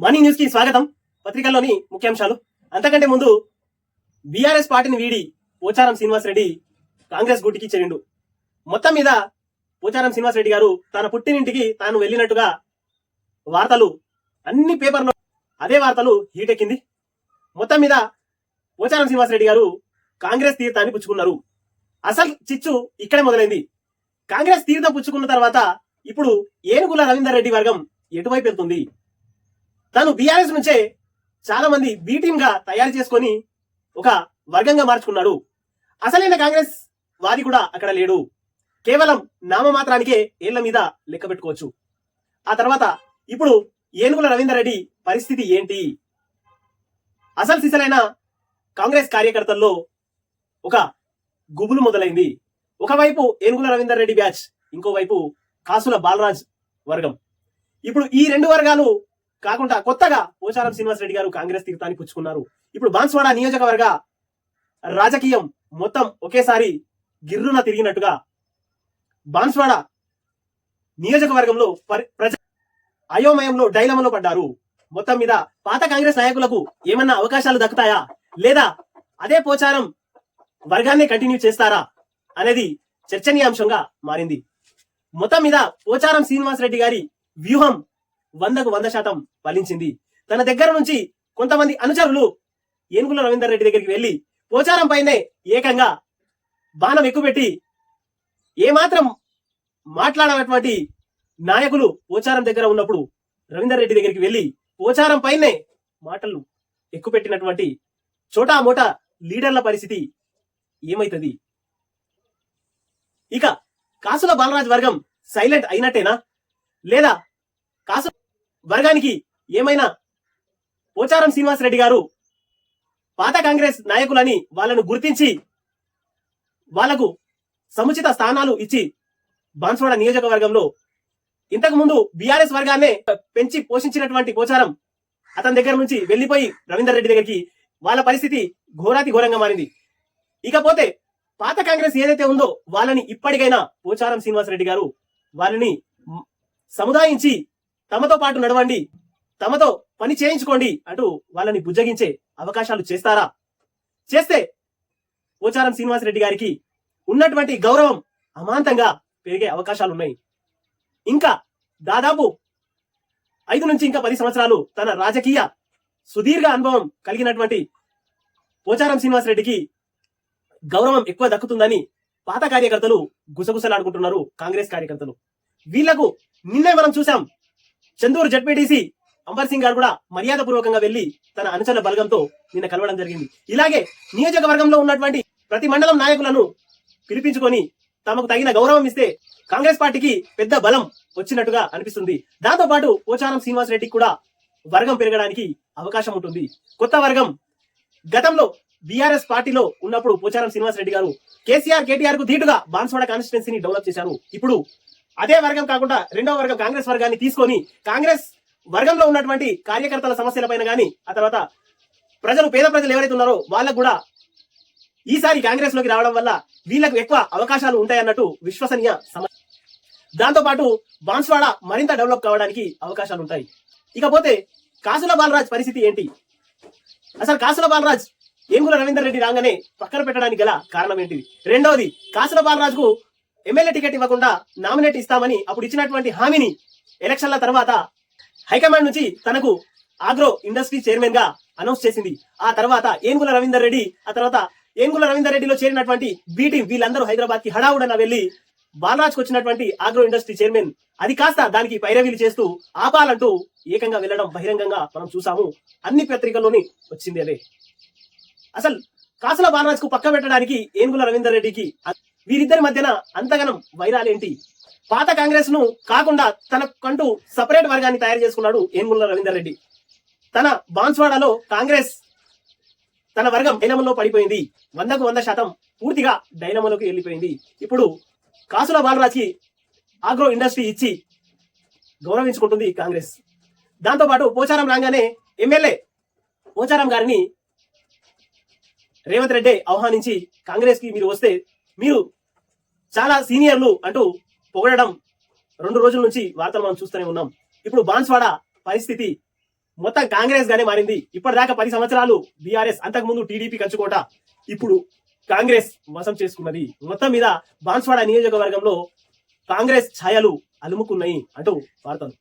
Morning news కి స్వాగతం. పత్రికల్లోని ముఖ్యాంశాలు. అంతకంటే ముందు బీఆర్ఎస్ పార్టీని వీడి పోచారం శ్రీనివాసరెడ్డి కాంగ్రెస్ గూటికి చేరిండు. మొత్తం మీద పోచారం శ్రీనివాసరెడ్డి గారు తన పుట్టినింటికి తాను వెళ్ళినట్టుగా వార్తలు అన్ని పేపర్లో అదే వార్తలు హీటెక్కింది. మొత్తం మీద పోచారం శ్రీనివాసరెడ్డి గారు కాంగ్రెస్ తీర్థాన్ని పుచ్చుకున్నారు. అసలు చిచ్చు ఇక్కడే మొదలైంది. కాంగ్రెస్ తీర్థం పుచ్చుకున్న తర్వాత ఇప్పుడు ఏనుగుల రవీందర్ రెడ్డి వర్గం ఎటువైపు వెళ్తుంది? తను బీఆర్ఎస్ నుంచే చాలా మంది బి టీమ్ గా తయారు చేసుకొని ఒక వర్గంగా మార్చుకున్నాడు. అసలైన కాంగ్రెస్ వాది కూడా అక్కడ లేడు. కేవలం నామమాత్రానికే ఏళ్ల మీద లెక్క పెట్టుకోవచ్చు. ఆ తర్వాత ఇప్పుడు ఏనుగుల రవీందర్ రెడ్డి పరిస్థితి ఏంటి? అసలు సిసలైన కాంగ్రెస్ కార్యకర్తల్లో ఒక గుబులు మొదలైంది. ఒకవైపు ఏనుగుల రవీందర్ రెడ్డి బ్యాచ్, ఇంకోవైపు కాసుల బాలరాజ్ వర్గం. ఇప్పుడు ఈ రెండు వర్గాలు కాకుండా కొత్తగా పోచారం శ్రీనివాసరెడ్డి గారు కాంగ్రెస్ తీర్థాన్ని పుచ్చుకున్నారు. ఇప్పుడు బాన్స్వాడ నియోజకవర్గ రాజకీయం మొత్తం ఒకేసారి గిర్రున తిరిగినట్టుగా బాన్స్వాడ నియోజకవర్గంలో ప్రజలు అయోమయంలో డైలమలో పడ్డారు. మొత్తం మీద పాత కాంగ్రెస్ నాయకులకు ఏమన్నా అవకాశాలు దక్కుతాయా, లేదా అదే పోచారం వర్గాన్ని కంటిన్యూ చేస్తారా అనేది చర్చనీయాంశంగా మారింది. మొత్తం మీద పోచారం శ్రీనివాసరెడ్డి గారి వ్యూహం 100కు 100% ఫలించింది. తన దగ్గర నుంచి కొంతమంది అనుచరులు ఏనుగుల రవీందర్ రెడ్డి దగ్గరికి వెళ్లి పోచారం పైనే ఏకంగా బాణం ఎక్కుపెట్టి ఏమాత్రం మాట్లాడనటువంటి నాయకులు పోచారం దగ్గర ఉన్నప్పుడు రవీందర్ రెడ్డి దగ్గరికి వెళ్లి పోచారం పైనే మాటలు ఎక్కుపెట్టినటువంటి చోటా మోటా లీడర్ల పరిస్థితి ఏమైతుంది? ఇక కాసుల బాలరాజ్ వర్గం సైలెంట్ అయినట్టేనా, లేదా కాసు వర్గానికి ఏమైనా పోచారం శ్రీనివాసరెడ్డి గారు పాత కాంగ్రెస్ నాయకులని వాళ్ళను గుర్తించి వాళ్లకు సముచిత స్థానాలు ఇచ్చి బాన్స్వాడ నియోజకవర్గంలో ఇంతకు ముందు బీఆర్ఎస్ వర్గాన్నే పెంచి పోషించినటువంటి పోచారం అతని దగ్గర నుంచి వెళ్లిపోయి రవీందర్ రెడ్డి దగ్గరికి వాళ్ళ పరిస్థితి ఘోరాతి ఘోరంగా మారింది. ఇకపోతే పాత కాంగ్రెస్ ఏదైతే ఉందో వాళ్ళని ఇప్పటికైనా పోచారం శ్రీనివాసరెడ్డి గారు వాళ్ళని సముదాయించి తమతో పాటు నడవండి, తమతో పని చేయించుకోండి అంటూ వాళ్ళని బుజ్జగించే అవకాశాలు చేస్తారా? చేస్తే పోచారం శ్రీనివాసరెడ్డి గారికి ఉన్నటువంటి గౌరవం అమాంతంగా పెరిగే అవకాశాలు ఉన్నాయి. ఇంకా దాదాపు 5 నుంచి ఇంకా 10 సంవత్సరాలు తన రాజకీయ సుదీర్ఘ అనుభవం కలిగినటువంటి పోచారం శ్రీనివాసరెడ్డికి గౌరవం ఎక్కువ దక్కుతుందని పాత కార్యకర్తలు గుసగుసలాడుకుంటున్నారు. కాంగ్రెస్ కార్యకర్తలు వీళ్లకు నిన్నే మనం చూసాం. చందూరు జడ్పీటీసీ అంబర్ సింగ్ గారు కూడా మర్యాద పూర్వకంగా వెళ్లి తన అనుచరుల బలగంతో నిన్న కలవడం జరిగింది. ఇలాగే నియోజకవర్గంలో ఉన్నటువంటి ప్రతి మండలం నాయకులను పిలిపించుకొని తమకు తగిన గౌరవం ఇస్తే కాంగ్రెస్ పార్టీకి పెద్ద బలం వచ్చినట్టుగా అనిపిస్తుంది. దాంతో పాటు పోచారం శ్రీనివాసరెడ్డికి కూడా వర్గం పెరగడానికి అవకాశం ఉంటుంది. కొత్త వర్గం గతంలో బీఆర్ఎస్ పార్టీలో ఉన్నప్పుడు పోచారం శ్రీనివాసరెడ్డి గారు కేసీఆర్ కు ధీటుగా బాన్స్వాడ కాన్స్టిట్యున్సీని డెవలప్ చేశారు. ఇప్పుడు అదే వర్గం కాకుండా రెండవ వర్గం కాంగ్రెస్ వర్గాన్ని తీసుకొని కాంగ్రెస్ వర్గంలో ఉన్నటువంటి కార్యకర్తల సమస్యలపైన గానీ, ఆ తర్వాత పేద ప్రజలు ఎవరైతే ఉన్నారో వాళ్ళకు కూడా ఈసారి కాంగ్రెస్ లోకి రావడం వల్ల వీళ్లకు ఎక్కువ అవకాశాలు ఉంటాయన్నట్టు విశ్వసనీయ సమస్య. దాంతో పాటు బాన్స్వాడ మరింత డెవలప్ కావడానికి అవకాశాలు ఉంటాయి. ఇకపోతే కాసుల బాలరాజ్ పరిస్థితి ఏంటి? అసలు కాసుల బాలరాజ్ ఏనుగుల రవీందర్ రెడ్డి రాగానే పక్కన పెట్టడానికి గల కారణం ఏంటిది? రెండవది, కాసుల బాలరాజ్ కు ఎమ్మెల్యే టికెట్ ఇవ్వకుండా నామినేట్ ఇస్తామని అప్పుడు ఇచ్చినటువంటి హామీని ఎలక్షన్ల తర్వాత హైకమాండ్ నుంచి తనకు ఆగ్రో ఇండస్ట్రీ చైర్మన్ గా అనౌన్స్ చేసింది. ఆ తర్వాత ఏనుగుల రవీందర్ రెడ్డి, ఆ తర్వాత ఏనుగుల రవీందర్ రెడ్డిలో చేరినటువంటి బి టీం వీళ్ళందరూ హైదరాబాద్ కి హడావుడన వెళ్లి బాలరాజ్ కు వచ్చినటువంటి ఆగ్రో ఇండస్ట్రీ చైర్మన్ అది కాస్త దానికి పైరవీలు చేస్తూ ఆపాలంటూ ఏకంగా వెళ్లడం బహిరంగంగా మనం చూసాము. అన్ని పత్రికల్లోని వచ్చింది అదే. అసలు కాసుల బాలరాజ్ కు పక్క పెట్టడానికి ఏనుగుల రవీందర్ రెడ్డికి వీరిద్దరి మధ్యన అంతగనం వైరాలేంటి? పాత కాంగ్రెస్ ను కాకుండా తనకంటూ సపరేట్ వర్గాన్ని తయారు చేసుకున్నాడు ఏనుగుల రవీందర్ రెడ్డి. తన బాన్స్వాడలో కాంగ్రెస్ తన వర్గం డైనమోలో పడిపోయింది. 100కు 100% పూర్తిగా డైనమోలోకి వెళ్ళిపోయింది. ఇప్పుడు కాసుల బాలరాజ్ కి ఆగ్రో ఇండస్ట్రీ ఇచ్చి గౌరవించుకుంటుంది కాంగ్రెస్. దాంతో పాటు పోచారం రాగానే ఎమ్మెల్యే పోచారం గారిని రేవంత్ రెడ్డి ఆహ్వానించి కాంగ్రెస్ కి మీరు వస్తే మీరు చాలా సీనియర్లు అంటూ పొగడడం 2 రోజుల నుంచి వార్తలు మనం చూస్తూనే ఉన్నాం. ఇప్పుడు బాన్స్వాడ పరిస్థితి మొత్తం కాంగ్రెస్ గానే మారింది. ఇప్పటిదాకా 10 సంవత్సరాలు బీఆర్ఎస్, అంతకుముందు టీడీపీ కంచుకోట, ఇప్పుడు కాంగ్రెస్ వశం చేసుకున్నది. మొత్తం మీద బాన్స్వాడ నియోజకవర్గంలో కాంగ్రెస్ ఛాయలు అలుముకున్నాయి అంటూ వార్తలు.